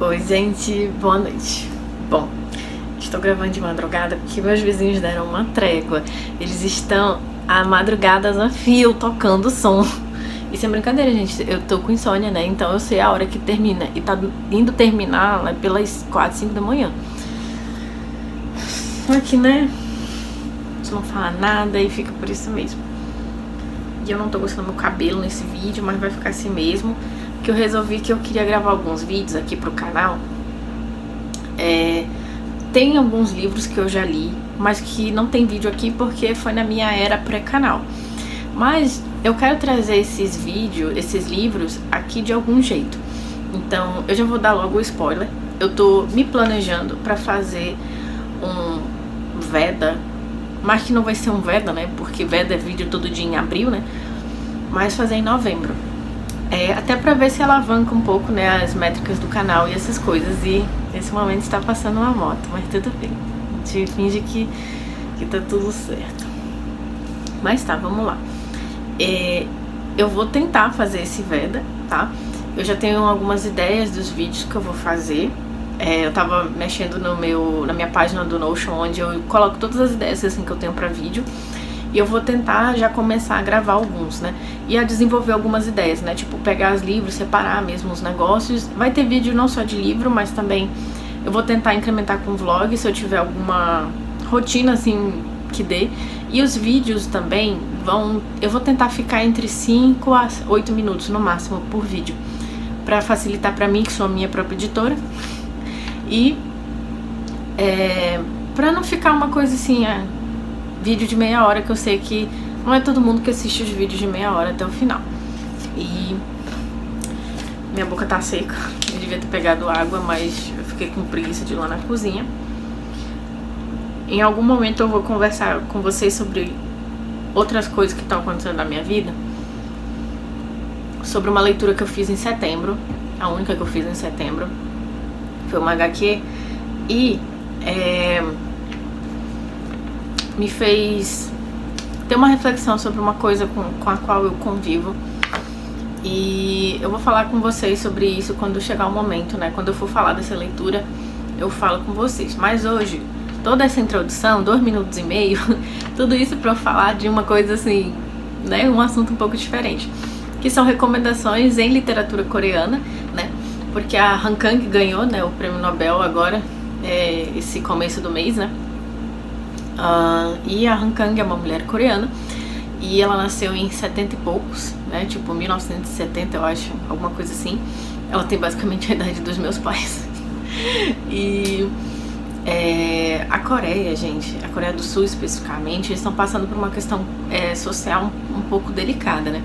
Oi, gente, boa noite. Bom, estou gravando de madrugada porque meus vizinhos deram uma trégua. Eles estão a madrugadas a fio tocando som. Isso é brincadeira, gente. Eu tô com insônia, né? Então eu sei a hora que termina. E tá indo terminar lá pelas 4, 5 da manhã. Só que, né? Você não fala nada e fica por isso mesmo. E eu não tô gostando do meu cabelo nesse vídeo, mas vai ficar assim mesmo. Que eu resolvi que eu queria gravar alguns vídeos aqui pro canal. Tem alguns livros que eu já li, mas que não tem vídeo aqui porque foi na minha era pré-canal. Mas eu quero trazer esses livros aqui de algum jeito. Então eu já vou dar logo o spoiler. Eu tô me planejando pra fazer um Veda, mas que não vai ser um Veda, né? Porque Veda é vídeo todo dia em abril, né? Mas fazer em novembro. Até pra ver se alavanca um pouco, né, as métricas do canal e essas coisas. E nesse momento está passando uma moto, mas tudo bem. A gente finge que tá tudo certo. Mas tá, vamos lá. Eu vou tentar fazer esse Veda, tá? Eu já tenho algumas ideias dos vídeos que eu vou fazer. Eu tava mexendo na minha página do Notion, onde eu coloco todas as ideias assim, que eu tenho pra vídeo. E eu vou tentar já começar a gravar alguns, né? E a desenvolver algumas ideias, né? Tipo, pegar os livros, separar mesmo os negócios. Vai ter vídeo não só de livro, mas também eu vou tentar incrementar com vlog, se eu tiver alguma rotina, assim, que dê. E os vídeos também eu vou tentar ficar entre 5 a 8 minutos no máximo por vídeo. Pra facilitar pra mim, que sou a minha própria editora. E pra não ficar uma coisa assim, vídeo de meia hora, que eu sei que não é todo mundo que assiste os vídeos de meia hora até o final. E minha boca tá seca, eu devia ter pegado água, mas eu fiquei com preguiça de ir lá na cozinha. Em algum momento eu vou conversar com vocês sobre outras coisas que estão acontecendo na minha vida, sobre uma leitura que eu fiz em setembro, a única que eu fiz em setembro, foi uma HQ, e me fez ter uma reflexão sobre uma coisa com a qual eu convivo. E eu vou falar com vocês sobre isso quando chegar o momento, né? Quando eu for falar dessa leitura, eu falo com vocês. Mas hoje, toda essa introdução, 2 minutos e meio, tudo isso pra eu falar de uma coisa assim, né? Um assunto um pouco diferente, que são recomendações em literatura coreana, né? Porque a Han Kang ganhou, né, o prêmio Nobel agora, esse começo do mês, né? E a Han Kang é uma mulher coreana e ela nasceu em 70 e poucos, né? Tipo 1970, eu acho, alguma coisa assim. Ela tem basicamente a idade dos meus pais. E a Coreia, gente, a Coreia do Sul especificamente, eles estão passando por uma questão social um pouco delicada, né?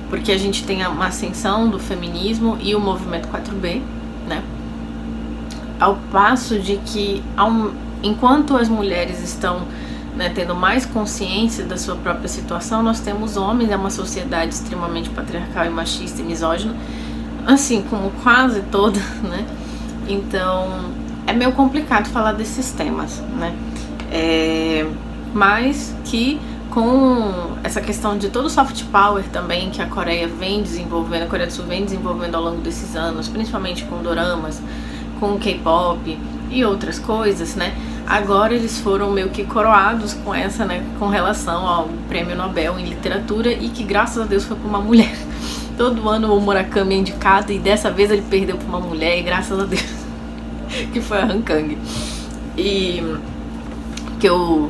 Porque a gente tem uma ascensão do feminismo e o movimento 4B, né? Ao passo de que enquanto as mulheres estão, né, tendo mais consciência da sua própria situação, nós temos homens, é uma sociedade extremamente patriarcal e machista e misógina, assim como quase toda, né? Então é meio complicado falar desses temas, né? Mas que com essa questão de todo o soft power também que a Coreia vem desenvolvendo, a Coreia do Sul vem desenvolvendo ao longo desses anos, principalmente com doramas, com K-pop e outras coisas, né? Agora eles foram meio que coroados com essa, né, com relação ao prêmio Nobel em literatura, e que graças a Deus foi pra uma mulher. Todo ano o Murakami é indicado e dessa vez ele perdeu pra uma mulher, e graças a Deus que foi a Han Kang. E que o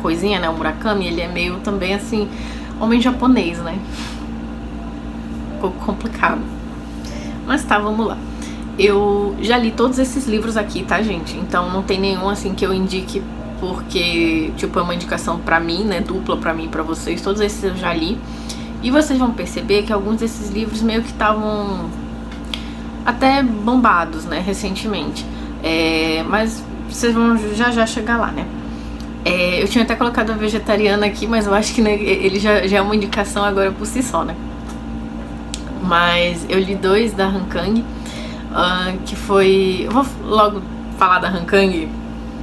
coisinha, né, o Murakami, ele é meio também assim, homem japonês, né? Um pouco complicado. Mas tá, vamos lá. Eu já li todos esses livros aqui, tá, gente? Então não tem nenhum assim que eu indique porque, tipo, é uma indicação pra mim, né, dupla pra mim e pra vocês. Todos esses eu já li. E vocês vão perceber que alguns desses livros meio que estavam até bombados, né, recentemente. Mas vocês vão já chegar lá, né? Eu tinha até colocado a vegetariana aqui, mas eu acho que, né, ele já é uma indicação agora por si só, né? Mas eu li 2 da Han Kang, que foi... Eu vou logo falar da Han Kang,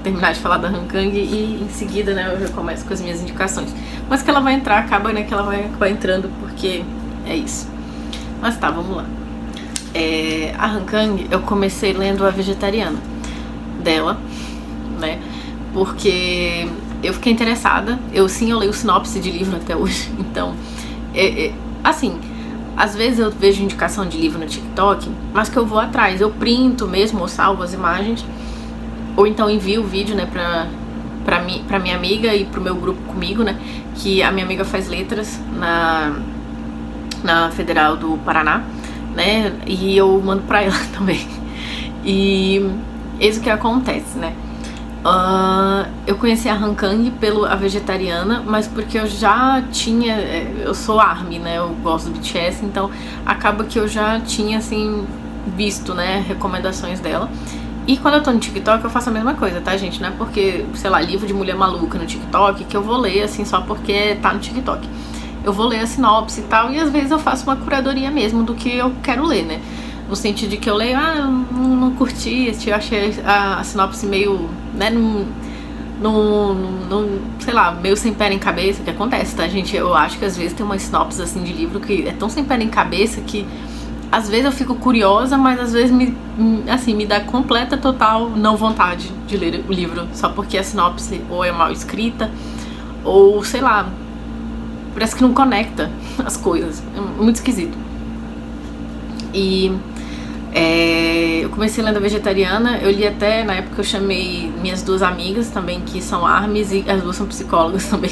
terminar de falar da Han Kang, e em seguida, né, eu já começo com as minhas indicações. Mas que ela vai entrar, acaba, né, que ela vai acabar entrando, porque é isso. Mas tá, vamos lá. A Han Kang, eu comecei lendo A Vegetariana dela, né? Porque eu fiquei interessada. Eu leio sinopse de livro até hoje. Então, assim, às vezes eu vejo indicação de livro no TikTok, mas que eu vou atrás. Eu printo mesmo, ou salvo as imagens, ou então envio o vídeo, né, pra minha amiga e pro meu grupo comigo, né? Que a minha amiga faz letras na Federal do Paraná, né? E eu mando pra ela também. E eis o que acontece, né? Eu conheci a Han Kang pelo A Vegetariana, mas porque eu já tinha... Eu sou ARMY, né? Eu gosto do BTS, então acaba que eu já tinha, assim, visto, né, recomendações dela. E quando eu tô no TikTok eu faço a mesma coisa, tá, gente? Não é porque, sei lá, livro de mulher maluca no TikTok que eu vou ler, assim, só porque tá no TikTok. Eu vou ler a sinopse e tal, e às vezes eu faço uma curadoria mesmo do que eu quero ler, né? No sentido de que eu leio, eu não curti, eu achei a sinopse meio, né, sei lá, meio sem pé nem cabeça, que acontece, tá, gente? Eu acho que às vezes tem uma sinopse, assim, de livro que é tão sem pé nem cabeça que às vezes eu fico curiosa, mas às vezes me dá completa, total não vontade de ler o livro, só porque a sinopse ou é mal escrita, ou sei lá, parece que não conecta as coisas. É muito esquisito. E eu comecei lendo A Vegetariana. Eu li até, na época eu chamei minhas duas amigas também, que são ARMYs, e as duas são psicólogas também,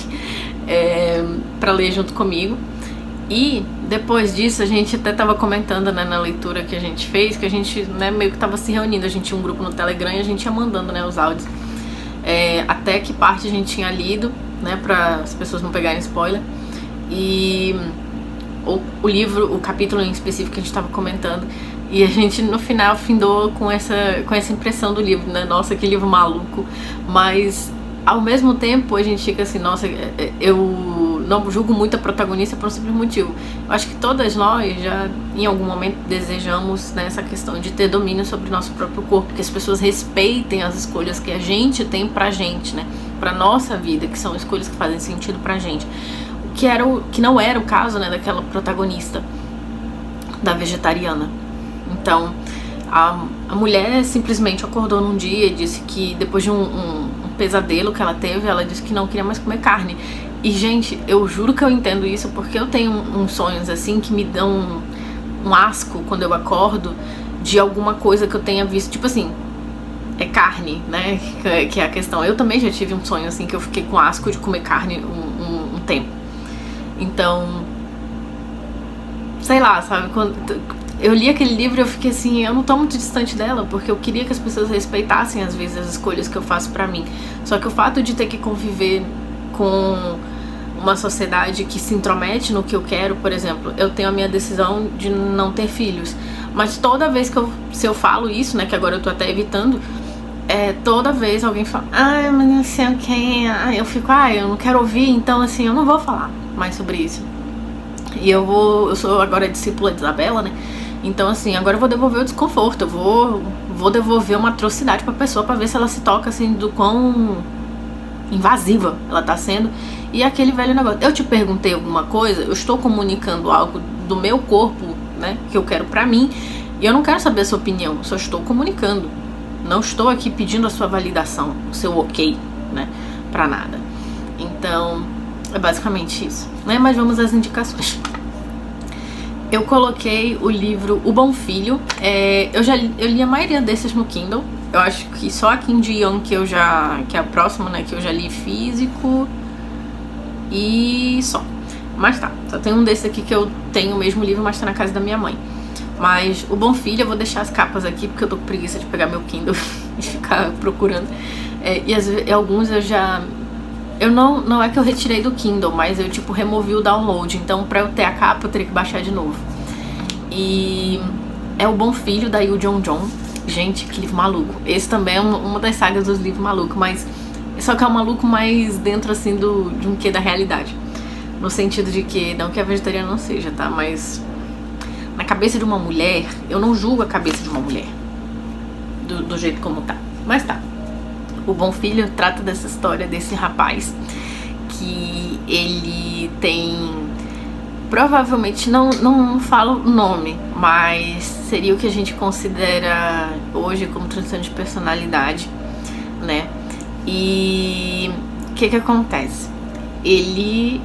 pra ler junto comigo. E depois disso a gente até tava comentando, né, na leitura que a gente fez, que a gente, né, meio que tava se reunindo. A gente tinha um grupo no Telegram e a gente ia mandando, né, os áudios, até que parte a gente tinha lido, né, pra as pessoas não pegarem spoiler. E o livro, o capítulo em específico que a gente tava comentando, e a gente no final findou com essa impressão do livro, né? Nossa, que livro maluco. Mas ao mesmo tempo a gente fica assim, nossa, eu não julgo muito a protagonista por um simples motivo. Eu acho que todas nós já em algum momento desejamos, né, essa questão de ter domínio sobre o nosso próprio corpo, que as pessoas respeitem as escolhas que a gente tem pra gente, né, pra nossa vida, que são escolhas que fazem sentido pra gente. Que não era o caso, né, daquela protagonista da Vegetariana. Então a mulher simplesmente acordou num dia e disse que depois de um pesadelo que ela teve, ela disse que não queria mais comer carne. E gente, eu juro que eu entendo isso, porque eu tenho uns sonhos assim que me dão um asco quando eu acordo de alguma coisa que eu tenha visto, tipo assim, é carne, né, que é a questão. Eu também já tive um sonho assim que eu fiquei com asco de comer carne um tempo. Então, sei lá, sabe, quando eu li aquele livro eu fiquei assim, eu não tô muito distante dela, porque eu queria que as pessoas respeitassem às vezes as escolhas que eu faço pra mim. Só que o fato de ter que conviver com uma sociedade que se intromete no que eu quero, por exemplo, eu tenho a minha decisão de não ter filhos, mas toda vez que se eu falo isso, né, que agora eu tô até evitando, toda vez alguém fala, mas não sei o que, eu fico, eu não quero ouvir, então assim, eu não vou falar mais sobre isso. E eu sou agora discípula de Isabela, né? Então assim, agora eu vou devolver o desconforto, eu vou devolver uma atrocidade pra pessoa pra ver se ela se toca assim do quão invasiva ela tá sendo. E aquele velho negócio, eu te perguntei alguma coisa, eu estou comunicando algo do meu corpo, né, que eu quero pra mim, e eu não quero saber a sua opinião, eu só estou comunicando. Não estou aqui pedindo a sua validação, o seu ok, né, pra nada. Então, é basicamente isso, né? Mas vamos às indicações. Eu coloquei o livro O Bom Filho. Eu li a maioria desses no Kindle. Eu acho que só a Kim Ji-young que é a próxima, né, que eu já li físico. E só. Mas tá, só tem um desse aqui que eu tenho o mesmo livro, mas tá na casa da minha mãe. Mas O Bom Filho, eu vou deixar as capas aqui, porque eu tô com preguiça de pegar meu Kindle e ficar procurando. E alguns eu já... não é que eu retirei do Kindle, mas eu tipo removi o download. Então pra eu ter a capa eu teria que baixar de novo. E é O Bom Filho, da Yoo Jong-jong. Gente, que livro maluco. Esse também é uma das sagas dos livros malucos, mas só que é um maluco mais dentro assim de um quê da realidade. No sentido de que, não que a vegetariana não seja, tá? Mas na cabeça de uma mulher, eu não julgo a cabeça de uma mulher do jeito como tá. Mas tá. O Bom Filho trata dessa história desse rapaz que ele tem provavelmente não falo o nome, mas seria o que a gente considera hoje como transtorno de personalidade, né? E o que acontece? Ele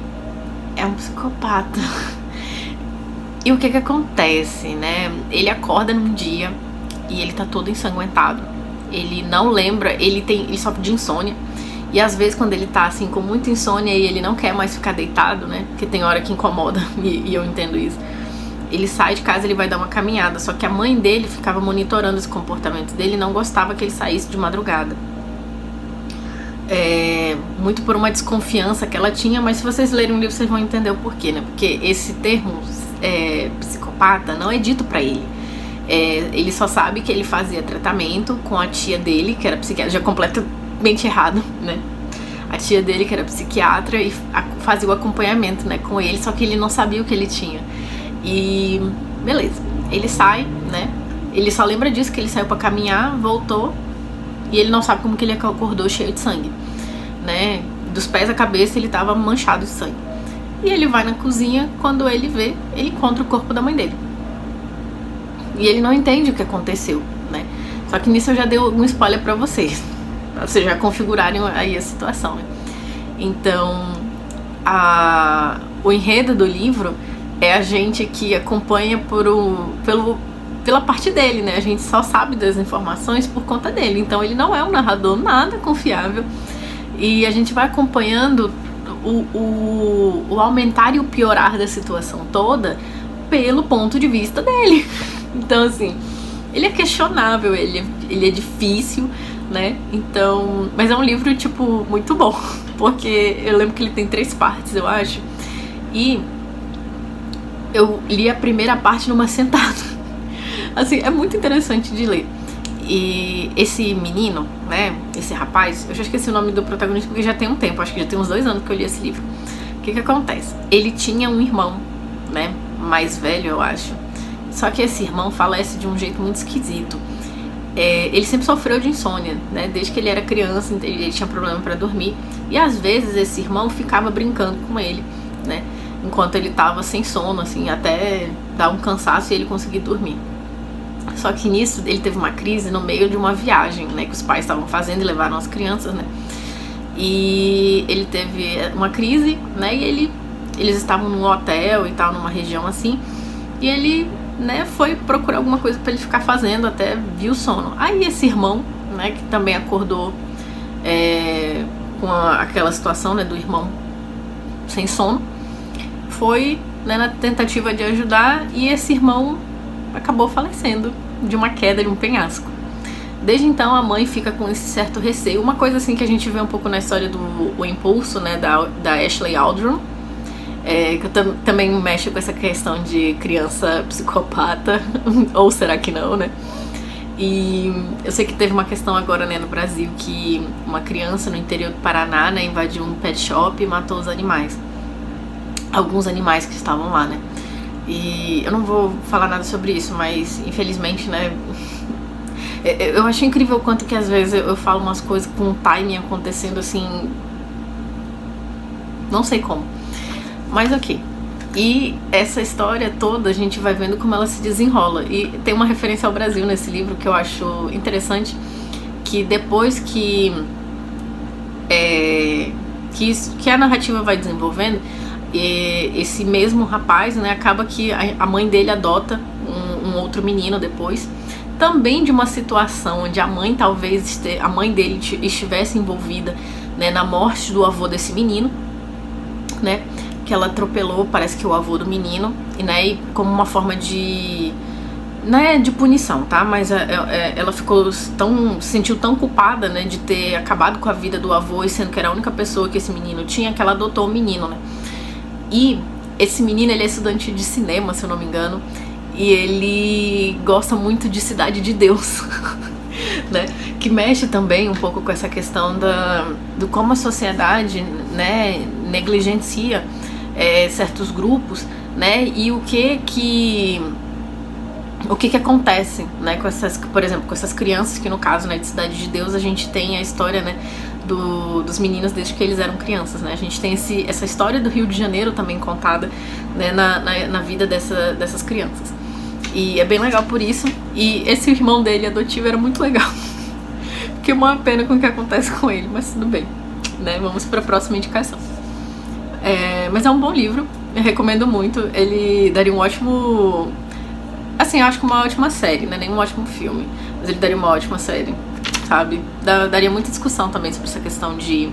é um psicopata. E o que acontece, né? Ele acorda num dia e ele tá todo ensanguentado. Ele não lembra, ele sofre de insônia. E às vezes quando ele tá assim com muita insônia e ele não quer mais ficar deitado, né? Porque tem hora que incomoda e eu entendo isso. Ele sai de casa, ele vai dar uma caminhada. Só que a mãe dele ficava monitorando esse comportamento dele e não gostava que ele saísse de madrugada. Muito por uma desconfiança que ela tinha, mas se vocês lerem o livro vocês vão entender o porquê, né? Porque esse termo psicopata não é dito pra ele. Ele só sabe que ele fazia tratamento com a tia dele, que era psiquiatra, já completamente errado, né? A tia dele, que era psiquiatra, e fazia o acompanhamento, né, com ele, só que ele não sabia o que ele tinha. E beleza, ele sai, né? Ele só lembra disso, que ele saiu pra caminhar, voltou, e ele não sabe como que ele acordou cheio de sangue, né? Dos pés à cabeça ele tava manchado de sangue. E ele vai na cozinha, quando ele vê, ele encontra o corpo da mãe dele. E ele não entende o que aconteceu, né? Só que nisso eu já dei um spoiler pra vocês, pra vocês já configurarem aí a situação, né? Então, o enredo do livro é a gente que acompanha pela parte dele, né? A gente só sabe das informações por conta dele. Então ele não é um narrador nada confiável. E a gente vai acompanhando o aumentar e o piorar da situação toda pelo ponto de vista dele. Então, assim, ele é questionável, ele é difícil, né? Então, mas é um livro, tipo, muito bom. Porque eu lembro que ele tem 3 partes, eu acho. E eu li a primeira parte numa sentada. Assim, é muito interessante de ler. E esse menino, né, esse rapaz, eu já esqueci o nome do protagonista porque já tem um tempo, acho que já tem uns 2 anos que eu li esse livro. O que acontece? Ele tinha um irmão, né, mais velho, eu acho. Só que esse irmão falece de um jeito muito esquisito. Ele sempre sofreu de insônia, né, desde que ele era criança, ele tinha problema pra dormir. E às vezes esse irmão ficava brincando com ele, né, enquanto ele tava sem sono, assim, até dar um cansaço e ele conseguir dormir. Só que nisso ele teve uma crise no meio de uma viagem, né, que os pais estavam fazendo e levaram as crianças, né. E ele teve uma crise, né, e eles estavam num hotel e tal, numa região assim, e ele, né, foi procurar alguma coisa pra ele ficar fazendo, até viu sono. Aí esse irmão, né, que também acordou com aquela situação, né, do irmão sem sono, foi, né, na tentativa de ajudar, e esse irmão acabou falecendo de uma queda de um penhasco. Desde então a mãe fica com esse certo receio. Uma coisa assim que a gente vê um pouco na história do O Impulso, né, da Ashley Aldrin, que eu também mexo com essa questão de criança psicopata, ou será que não, né? E eu sei que teve uma questão agora, né, no Brasil, que uma criança no interior do Paraná, né, invadiu um pet shop e matou os animais. Alguns animais que estavam lá, né? E eu não vou falar nada sobre isso, mas infelizmente, né, eu acho incrível o quanto que às vezes eu falo umas coisas com um timing acontecendo assim, não sei como, mas ok. E essa história toda a gente vai vendo como ela se desenrola. E tem uma referência ao Brasil nesse livro que eu acho interessante, que depois que a narrativa vai desenvolvendo, esse mesmo rapaz, né, acaba que a mãe dele adota um outro menino depois, também de uma situação onde a mãe dele estivesse envolvida, né, na morte do avô desse menino, né, que ela atropelou, parece que o avô do menino, e, né, e como uma forma de, né, de punição, tá, mas ela se sentiu tão culpada, né, de ter acabado com a vida do avô, e sendo que era a única pessoa que esse menino tinha, que ela adotou o menino, né. E esse menino, ele é estudante de cinema, se eu não me engano, e ele gosta muito de Cidade de Deus, né? Que mexe também um pouco com essa questão do como a sociedade, né, negligencia certos grupos, né? E o que acontece, né, com essas, por exemplo, com essas crianças, que no caso, né, de Cidade de Deus a gente tem a história, né, dos meninos desde que eles eram crianças, né? A gente tem essa história do Rio de Janeiro também contada, né, na vida dessas crianças. E é bem legal por isso. E esse irmão dele adotivo era muito legal. Fiquei uma pena com o que acontece com ele, mas tudo bem, né? Vamos para a próxima indicação. Mas é um bom livro, eu recomendo muito. Ele daria um ótimo... Assim, eu acho que uma ótima série, né? Nem um ótimo filme, mas ele daria uma ótima série, sabe? Daria muita discussão também sobre essa questão de...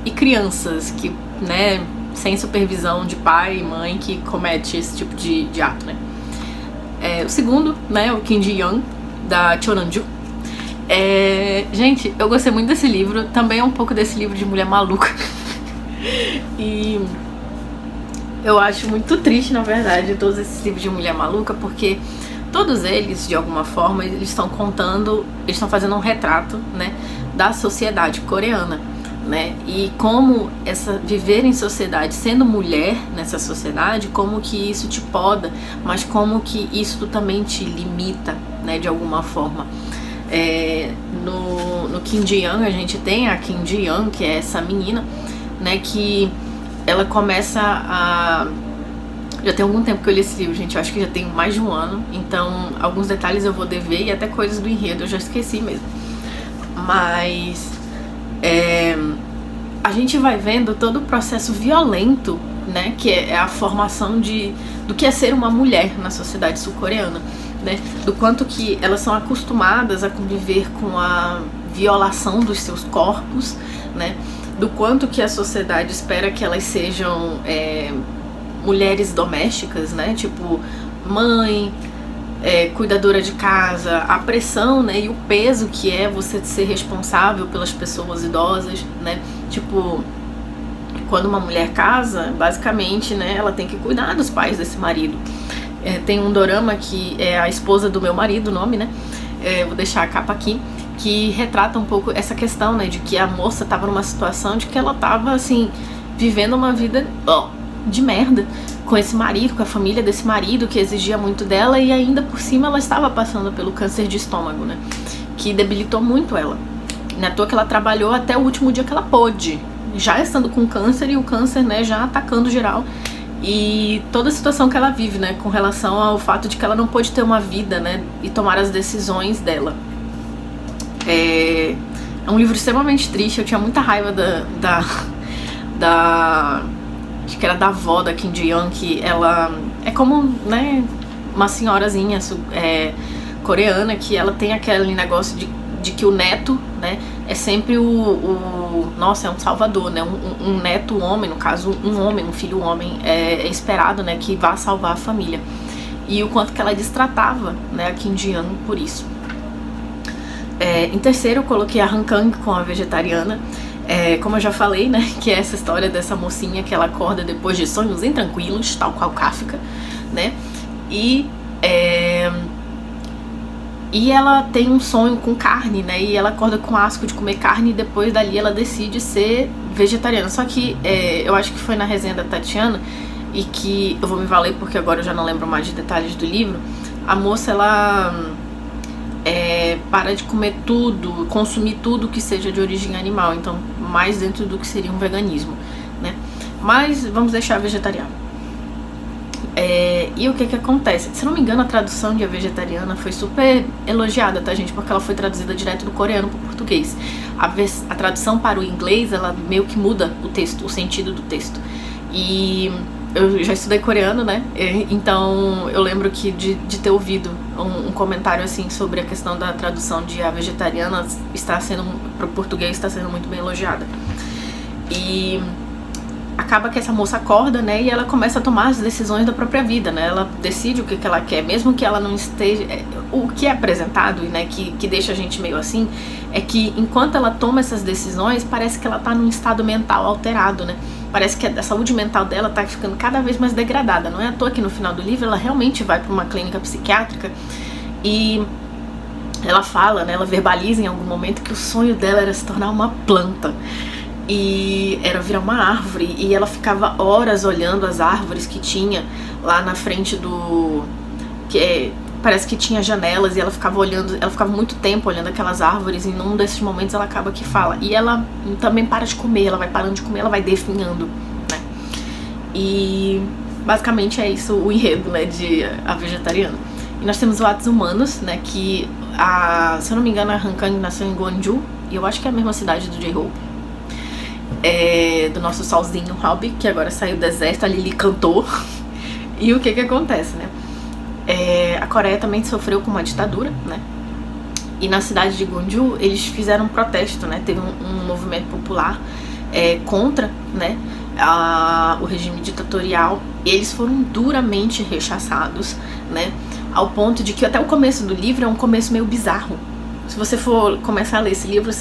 e crianças que, né, sem supervisão de pai e mãe, que comete esse tipo de ato, né? O segundo, né, o Kim Ji-young, da Choranju. Gente, eu gostei muito desse livro. Também é um pouco desse livro de mulher maluca. E eu acho muito triste, na verdade, todos esses livros de mulher maluca, porque todos eles, de alguma forma, eles estão fazendo um retrato, né, da sociedade coreana, né, e como viver em sociedade, sendo mulher nessa sociedade, como que isso te poda, mas como que isso também te limita, né, de alguma forma. No Kim Ji-young a gente tem a Kim Ji-young, que é essa menina, né, que ela começa a... Já tem algum tempo que eu li esse livro, gente, eu acho que já tem mais de um ano, então alguns detalhes eu vou dever e até coisas do enredo eu já esqueci mesmo. Mas a gente vai vendo todo o processo violento, né, que é a formação do que é ser uma mulher na sociedade sul-coreana, né, do quanto que elas são acostumadas a conviver com a violação dos seus corpos, né, do quanto que a sociedade espera que elas sejam mulheres domésticas, né, tipo mãe, cuidadora de casa, a pressão, né, e o peso que é você ser responsável pelas pessoas idosas, né, tipo, quando uma mulher casa, basicamente, né, ela tem que cuidar dos pais desse marido. Tem um dorama que é A Esposa do Meu Marido, o nome, né, vou deixar a capa aqui, que retrata um pouco essa questão, né, de que a moça tava numa situação de que ela tava, assim, vivendo uma vida de merda com esse marido, com a família desse marido que exigia muito dela, e ainda por cima ela estava passando pelo câncer de estômago, né, que debilitou muito ela. Não é à toa que ela trabalhou até o último dia que ela pôde, já estando com câncer, e o câncer, né, já atacando geral, e toda a situação que ela vive, né, com relação ao fato de que ela não pôde ter uma vida, né, e tomar as decisões dela. É um livro extremamente triste. Eu tinha muita raiva acho que era da avó da Kim Ji-young, que ela é como, né, uma senhorazinha coreana, que ela tem aquele negócio de que o neto, né, é sempre nossa, é um salvador, né, um neto homem, no caso um filho homem, é esperado, né, que vá salvar a família. E o quanto que ela destratava, né, a Kim Ji-young por isso. Em terceiro eu coloquei a Han Kang com a vegetariana. Como eu já falei, né, que é essa história dessa mocinha que ela acorda depois de sonhos intranquilos, tal qual Kafka, né, e ela tem um sonho com carne, né, e ela acorda com asco de comer carne, e depois dali ela decide ser vegetariana. Só que eu acho que foi na resenha da Tatiana, e que eu vou me valer porque agora eu já não lembro mais de detalhes do livro. A moça, ela para de comer tudo, consumir tudo que seja de origem animal, então mais dentro do que seria um veganismo, né? Mas vamos deixar vegetariano. E o que acontece? Se não me engano, a tradução de A Vegetariana foi super elogiada, tá, gente? Porque ela foi traduzida direto do coreano para o português. A tradução para o inglês, ela meio que muda o texto, o sentido do texto. E eu já estudei coreano, né? Então eu lembro que de ter ouvido um comentário assim sobre a questão da tradução de A Vegetariana para o português está sendo muito bem elogiada. E acaba que essa moça acorda, né, e ela começa a tomar as decisões da própria vida, né, ela decide o que ela quer, mesmo que ela não esteja... O que é apresentado, né, que deixa a gente meio assim, é que enquanto ela toma essas decisões, parece que ela tá num estado mental alterado, né, parece que a saúde mental dela tá ficando cada vez mais degradada. Não é à toa que no final do livro ela realmente vai para uma clínica psiquiátrica e ela fala, né, ela verbaliza em algum momento que o sonho dela era se tornar uma planta. E era virar uma árvore, e ela ficava horas olhando as árvores que tinha lá na frente parece que tinha janelas e ela ficava olhando, ela ficava muito tempo olhando aquelas árvores, e num desses momentos ela acaba que fala. E ela também para de comer, ela vai parando de comer, ela vai definhando, né? E basicamente é isso o enredo, né, de A Vegetariana. E nós temos o Atos Humanos, né, que se eu não me engano a Han Kang nasceu em Gwangju, e eu acho que é a mesma cidade do J-Hope. Do nosso solzinho Hobby, que agora saiu do exército, a Lily cantou. E o que acontece, né? A Coreia também sofreu com uma ditadura, né? E na cidade de Gwangju eles fizeram um protesto, né? Teve um movimento popular contra, né, o regime ditatorial, e eles foram duramente rechaçados, né? Ao ponto de que até o começo do livro é um começo meio bizarro. Se você for começar a ler esse livro,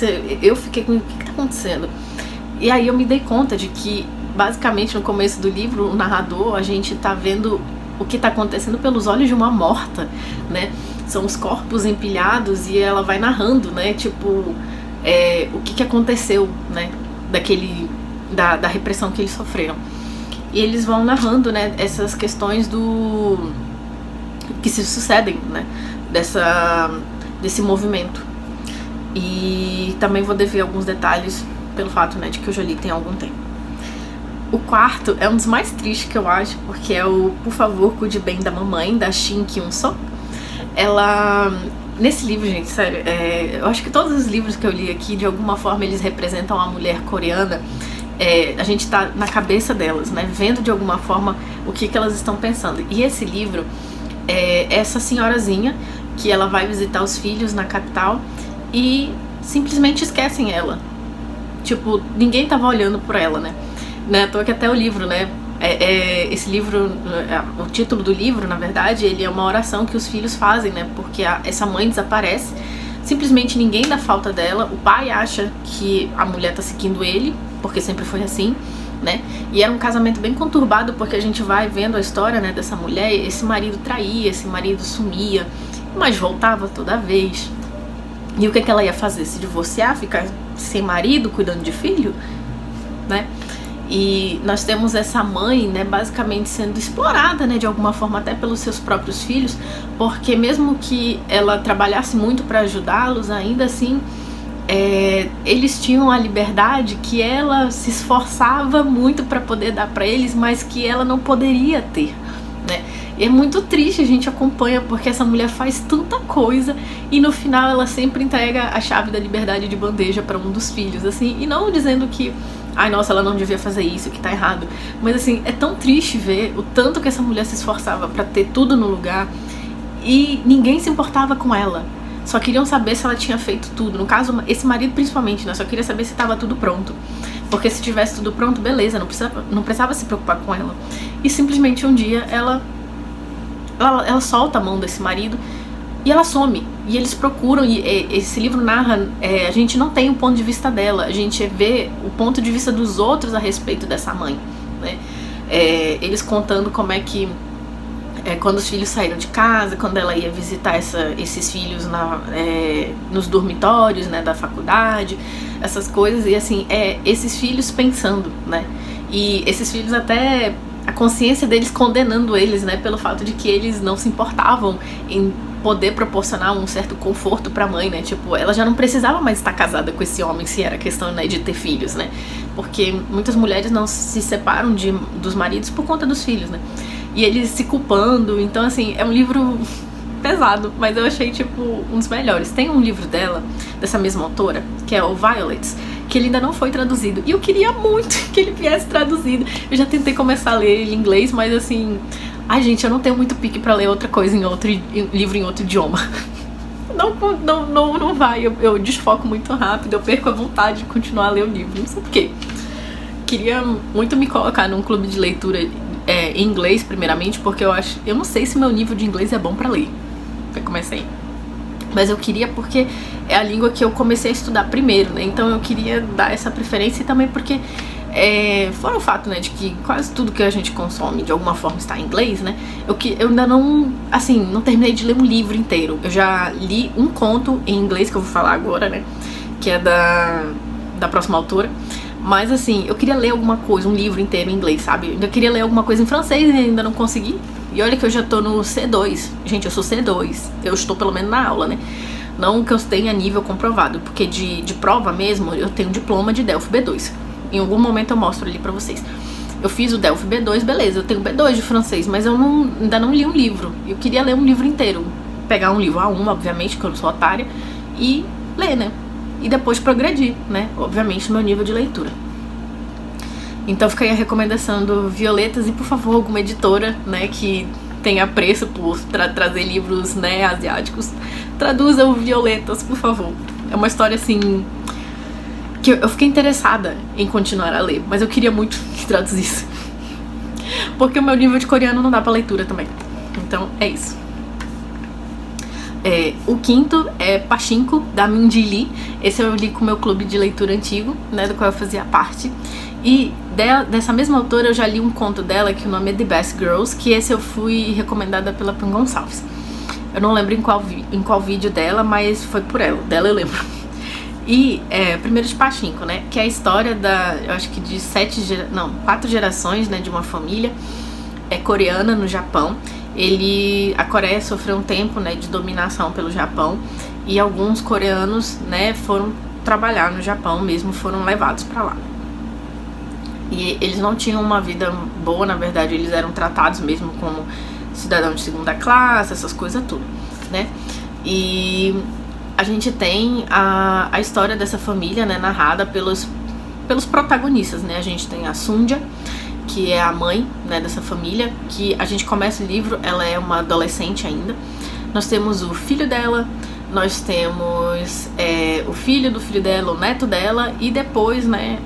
eu fiquei com o que tá acontecendo? E aí eu me dei conta de que, basicamente, no começo do livro, o narrador, a gente tá vendo o que tá acontecendo pelos olhos de uma morta, né? São os corpos empilhados e ela vai narrando, né? Tipo, o que aconteceu, né? Da repressão que eles sofreram. E eles vão narrando, né? Essas questões que se sucedem, né? Desse movimento. E também vou dever alguns detalhes pelo fato, né, de que eu já li tem algum tempo. O quarto é um dos mais tristes que eu acho, porque é o Por Favor, Cuide Bem da Mamãe, da Shin Kyun-so. Ela... Nesse livro, gente, sério, eu acho que todos os livros que eu li aqui, de alguma forma, eles representam a mulher coreana. A gente tá na cabeça delas, né, vendo de alguma forma o que elas estão pensando. E esse livro é essa senhorazinha que ela vai visitar os filhos na capital e simplesmente esquecem ela. Tipo, ninguém tava olhando por ela, né? Não à toa que até o livro, né? Esse livro, o título do livro, na verdade, ele é uma oração que os filhos fazem, né? Porque essa mãe desaparece, simplesmente ninguém dá falta dela, o pai acha que a mulher tá seguindo ele, porque sempre foi assim, né? E era um casamento bem conturbado, porque a gente vai vendo a história, né, dessa mulher. Esse marido traía, esse marido sumia, mas voltava toda vez. E o que ela ia fazer? Se divorciar? Ficar sem marido, cuidando de filho? Né? E nós temos essa mãe, né, basicamente sendo explorada, né, de alguma forma até pelos seus próprios filhos, porque mesmo que ela trabalhasse muito para ajudá-los, ainda assim eles tinham a liberdade que ela se esforçava muito para poder dar para eles, mas que ela não poderia ter, né? E é muito triste, a gente acompanha, porque essa mulher faz tanta coisa e no final ela sempre entrega a chave da liberdade de bandeja para um dos filhos, assim, e não dizendo que, ai, nossa, ela não devia fazer isso, que tá errado, mas assim, é tão triste ver o tanto que essa mulher se esforçava para ter tudo no lugar e ninguém se importava com ela. Só queriam saber se ela tinha feito tudo. No caso, esse marido principalmente, né? Só queria saber se estava tudo pronto. Porque se tivesse tudo pronto, beleza, não precisava se preocupar com ela. E simplesmente um dia ela solta a mão desse marido e ela some. E eles procuram, e esse livro narra, a gente não tem o ponto de vista dela, a gente vê o ponto de vista dos outros a respeito dessa mãe, né? Eles contando como é que quando os filhos saíram de casa, quando ela ia visitar esses filhos nos dormitórios, né, da faculdade, essas coisas, e assim, esses filhos pensando, né, e esses filhos até, a consciência deles condenando eles, né, pelo fato de que eles não se importavam em poder proporcionar um certo conforto pra mãe, né, tipo, ela já não precisava mais estar casada com esse homem se era questão, né, de ter filhos, né, porque muitas mulheres não se separam dos maridos por conta dos filhos, né, e eles se culpando. Então assim, é um livro pesado, mas eu achei tipo um dos melhores. Tem um livro dela, dessa mesma autora, que é o Violets, que ele ainda não foi traduzido, e eu queria muito que ele viesse traduzido. Eu já tentei começar a ler ele em inglês, mas assim, ai gente, eu não tenho muito pique pra ler outra coisa livro em outro idioma. Não vai, eu desfoco muito rápido, eu perco a vontade de continuar a ler o livro, não sei porquê. Queria muito me colocar num clube de leitura em inglês, primeiramente, porque eu não sei se meu nível de inglês é bom pra ler. Eu comecei. Mas eu queria porque é a língua que eu comecei a estudar primeiro, né? Então eu queria dar essa preferência, e também porque fora o fato, né, de que quase tudo que a gente consome de alguma forma está em inglês, né? Eu ainda não, assim, não terminei de ler um livro inteiro. Eu já li um conto em inglês, que eu vou falar agora, né? Que é da próxima autora. Mas assim, eu queria ler alguma coisa, um livro inteiro em inglês, sabe? Eu ainda queria ler alguma coisa em francês e ainda não consegui. E olha que eu já tô no C2. Gente, eu sou C2. Eu estou pelo menos na aula, né? Não que eu tenha nível comprovado, porque de prova mesmo, eu tenho diploma de Delphi B2. Em algum momento eu mostro ali pra vocês. Eu fiz o Delphi B2, beleza, eu tenho B2 de francês, mas eu ainda não li um livro. Eu queria ler um livro inteiro. Pegar um livro A1, obviamente, que eu não sou otária, e ler, né? E depois progredir, né? Obviamente, no meu nível de leitura. Então fica aí a recomendação do Violetas, e por favor, alguma editora, né, que tenha preço por trazer livros, né, asiáticos, traduza o Violetas, por favor. É uma história, assim, que eu fiquei interessada em continuar a ler, mas eu queria muito que traduzisse. Porque o meu nível de coreano não dá pra leitura também. Então, é isso. O quinto é Pachinko, da Minji Lee. Esse eu li com o meu clube de leitura antigo, né, do qual eu fazia parte. E dessa mesma autora eu já li um conto dela, que o nome é The Best Girls, que esse eu fui recomendada pela Pam Gonçalves. Eu não lembro em qual vídeo dela, mas foi por ela, dela eu lembro. E primeiro de Pachinko, né, que é a história eu acho que de 4 gerações, né, de uma família coreana no Japão. A Coreia sofreu um tempo, né, de dominação pelo Japão, e alguns coreanos, né, foram trabalhar no Japão mesmo, foram levados pra lá. E eles não tinham uma vida boa, na verdade, eles eram tratados mesmo como cidadão de segunda classe, essas coisas tudo, né? E a gente tem a história dessa família, né, narrada pelos protagonistas, né? A gente tem a Sunja, que é a mãe, né, dessa família, que a gente começa o livro, ela é uma adolescente ainda. Nós temos o filho dela, nós temos o filho do filho dela, o neto dela, e depois, né,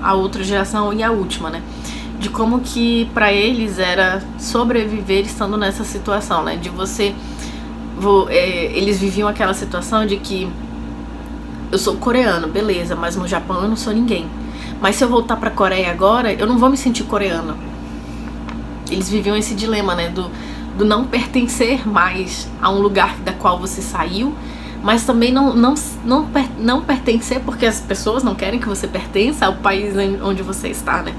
a outra geração e a última, né, de como que pra eles era sobreviver estando nessa situação, né, de eles viviam aquela situação de que eu sou coreano, beleza, mas no Japão eu não sou ninguém. Mas se eu voltar pra Coreia agora, eu não vou me sentir coreano. Eles viviam esse dilema, né, do não pertencer mais a um lugar da qual você saiu, mas também não pertencer porque as pessoas não querem que você pertença ao país onde você está, né.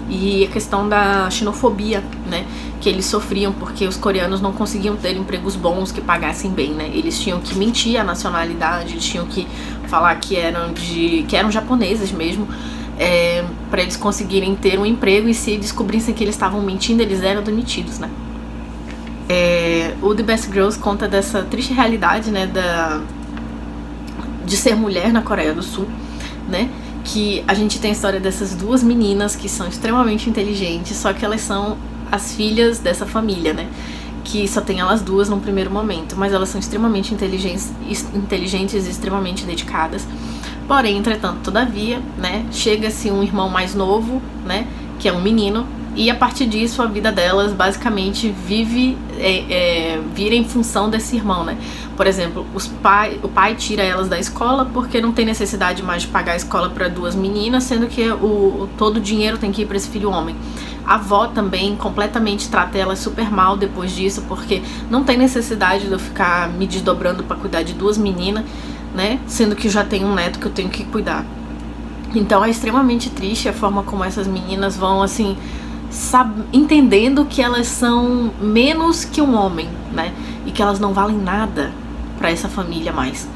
E a questão da xenofobia, né, que eles sofriam porque os coreanos não conseguiam ter empregos bons que pagassem bem, né. Eles tinham que mentir a nacionalidade, eles tinham que falar que eram japoneses mesmo, para eles conseguirem ter um emprego, e se descobrissem que eles estavam mentindo, eles eram demitidos, né. O The Best Girls conta dessa triste realidade, né, de ser mulher na Coreia do Sul, né, que a gente tem a história dessas duas meninas que são extremamente inteligentes, só que elas são as filhas dessa família, né, que só tem elas duas num primeiro momento, mas elas são extremamente inteligentes e extremamente dedicadas. Porém, entretanto, todavia, né, chega-se um irmão mais novo, né, que é um menino, e a partir disso a vida delas basicamente vira em função desse irmão, né. Por exemplo, o pai tira elas da escola porque não tem necessidade mais de pagar a escola para duas meninas, sendo que todo o dinheiro tem que ir para esse filho homem. A avó também completamente trata elas super mal depois disso, porque não tem necessidade de eu ficar me desdobrando para cuidar de duas meninas, né, sendo que já tenho um neto que eu tenho que cuidar. Então é extremamente triste a forma como essas meninas vão, assim, entendendo que elas são menos que um homem, né, e que elas não valem nada pra essa família mais.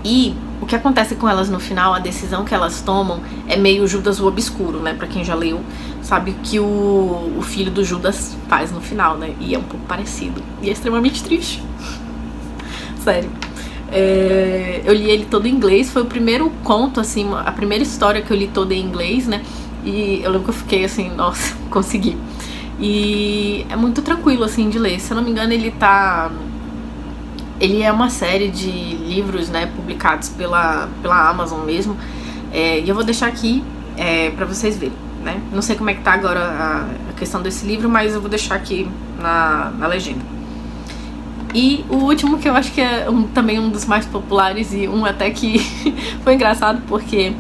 E o que acontece com elas no final, a decisão que elas tomam é meio Judas o Obscuro, né, pra quem já leu, sabe o que o filho do Judas faz no final, né, e é um pouco parecido, e é extremamente triste. Sério. Eu li ele todo em inglês, foi o primeiro conto, assim, a primeira história que eu li toda em inglês, né, e eu lembro que eu fiquei assim, nossa, consegui. E é muito tranquilo, assim, de ler. Se eu não me engano, ele é uma série de livros, né, publicados pela Amazon mesmo, e eu vou deixar aqui pra vocês verem, né. Não sei como é que tá agora a questão desse livro, mas eu vou deixar aqui na legenda. E o último, que eu acho que é também um dos mais populares, e um até que foi engraçado, porque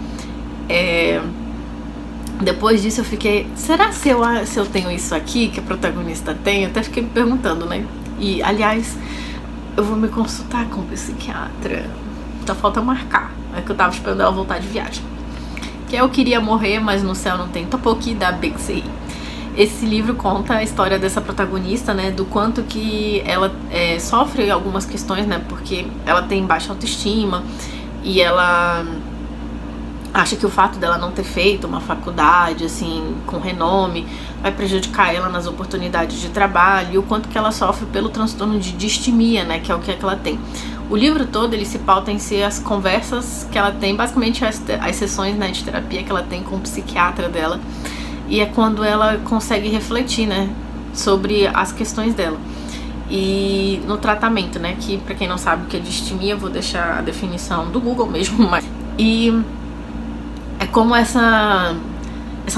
depois disso eu fiquei, será se eu tenho isso aqui que a protagonista tem? Eu até fiquei me perguntando, né? E, aliás, eu vou me consultar com o psiquiatra. Só falta marcar É que eu tava esperando ela voltar de viagem. Que Eu Queria Morrer, Mas no Céu Não Tem Topoki, da Bexley. Esse livro conta a história dessa protagonista, né, do quanto que ela sofre algumas questões, né, porque ela tem baixa autoestima e ela acha que o fato dela não ter feito uma faculdade, assim, com renome, vai prejudicar ela nas oportunidades de trabalho, e o quanto que ela sofre pelo transtorno de distimia, né, que é o que ela tem. O livro todo, ele se pauta em ser as conversas que ela tem, basicamente as sessões, né, de terapia que ela tem com o psiquiatra dela, e é quando ela consegue refletir, né, sobre as questões dela. E no tratamento, né, que pra quem não sabe o que é distimia, eu vou deixar a definição do Google mesmo, mas... E é como essa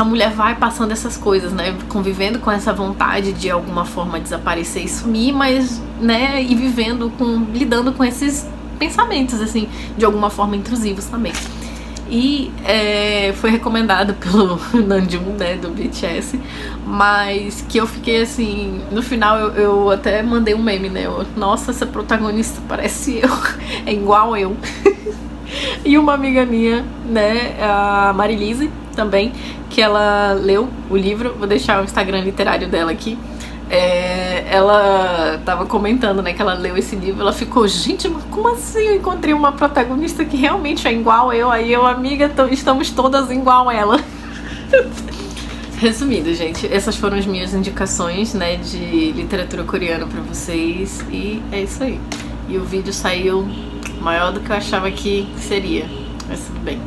mulher vai passando essas coisas, né, convivendo com essa vontade de alguma forma desaparecer e sumir, mas, né, e lidando com esses pensamentos, assim, de alguma forma intrusivos também. E foi recomendado pelo Namjoon, né, do BTS, mas que eu fiquei assim, no final eu até mandei um meme, né, nossa, essa protagonista parece eu, é igual eu. E uma amiga minha, né, a Marilise também, que ela leu o livro, vou deixar o Instagram literário dela aqui, ela tava comentando, né, que ela leu esse livro, ela ficou, gente, mas como assim eu encontrei uma protagonista que realmente é igual eu, aí eu, amiga, estamos todas igual ela. Resumindo, gente, essas foram as minhas indicações, né, de literatura coreana pra vocês, e é isso aí. E o vídeo saiu maior do que eu achava que seria, mas tudo bem.